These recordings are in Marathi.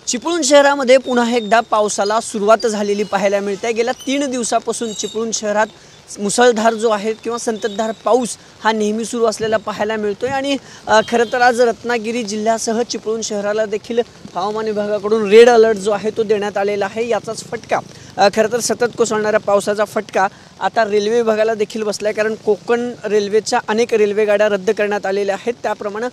चिपळूण शहरामध्ये पुन्हा एकदा पावसाला सुरुवात झालेली पाहायला मिळते। गेल्या 3 दिवसापासून चिपळूण शहरात मुसळधार जो आहे किंवा संततधार पाऊस हा नेहमी सुरू असलेला पाहायला मिळतोय आणि खरं तर आज रत्नागिरी जिल्ह्यासह चिपळूण शहराला देखील हवामान विभागाकडून रेड अलर्ट जो आहे तो देण्यात आलेला आहे। याचाच फटका खरं तर सतत कोसळणाऱ्या पावसाचा फटका आता रेल्वे विभागाला देखील बसलाय, कारण कोकण रेल्वेच्या अनेक रेल्वे गाड्या रद्द करण्यात आलेल्या आहेत। त्याप्रमाणे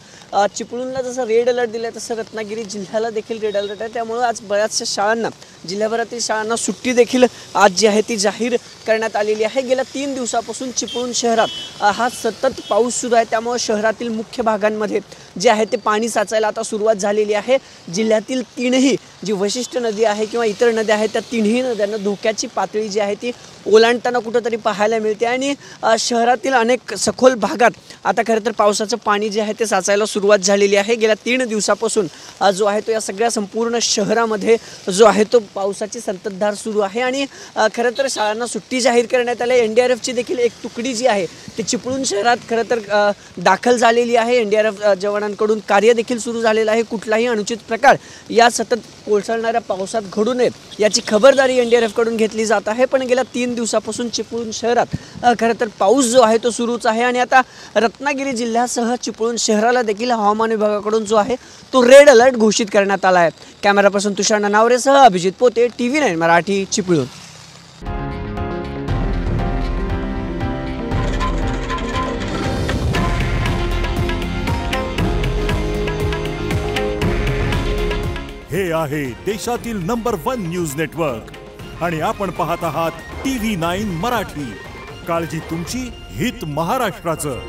चिपळूणला जसं रेड अलर्ट दिलाय तसं रत्नागिरी जिल्ह्याला देखील रेड अलर्ट आहे। त्यामुळे आज बऱ्याचशा शाळांना, जिल्ह्याभरातील शाळांना सुट्टी देखील आज जी आहे ती जाहीर करण्यात आलेली आहे। गेल्या 3 दिवसापासून चिपळूण शहरात हा सतत पाऊस सुरू आहे, त्यामुळे शहरातील मुख्य भागांमध्ये जे आहे ते पाणी साचायला आता सुरुवात झालेली आहे। जिल्ह्यातील 3ही जी वशिष्ठ नदी आहे किंवा इतर नद्या आहेत त्या 3ही नद्यांना धोक्याची पातळी जी आहे ती ओलांडताना कुठेतरी पाहायला मिळते आणि शहरातील अनेक सखोल भागात आता खरं तर पावसाचं पाणी जे आहे ते साचायला सुरुवात झालेली आहे। गेल्या 3 दिवसापासून जो आहे तो या सगळ्या संपूर्ण शहरामध्ये जो आहे तो पावसाची संततधार सुरू आहे आणि खरं तर शाळांना सुट्टी जाहीर करण्यात आली। NDRFची देखील एक तुकडी जी आहे ती चिपळूण शहरात खरं तर दाखल झालेली आहे। NDRF जवानांकडून कार्य देखील सुरू झालेलं आहे। कुठलाही अनुचित प्रकार या सतत कोसळणाऱ्या पावसात घडू नयेत याची खबरदारी NDRF कडून घेतली जात आहे। पण गेल्या 3 दिवसापासून चिपळूण शहरात खरं तर पाऊस जो आहे तो सुरूच आहे आणि आता रत्नागिरी जिल्ह्यासह चिपळूण शहराला देखील हवामान विभागाकडून जो आहे तो रेड अलर्ट घोषित करण्यात आला आहे। कॅमेरापासून तुषार नानावरेसह अभिजित पोते, TV9 मराठी, चिपळूण। हे आहे देशातील नंबर 1 न्यूज नेटवर्क आणि आपण पाहत आहात TV9 मराठी। काळजी तुमची, हित महाराष्ट्राचं।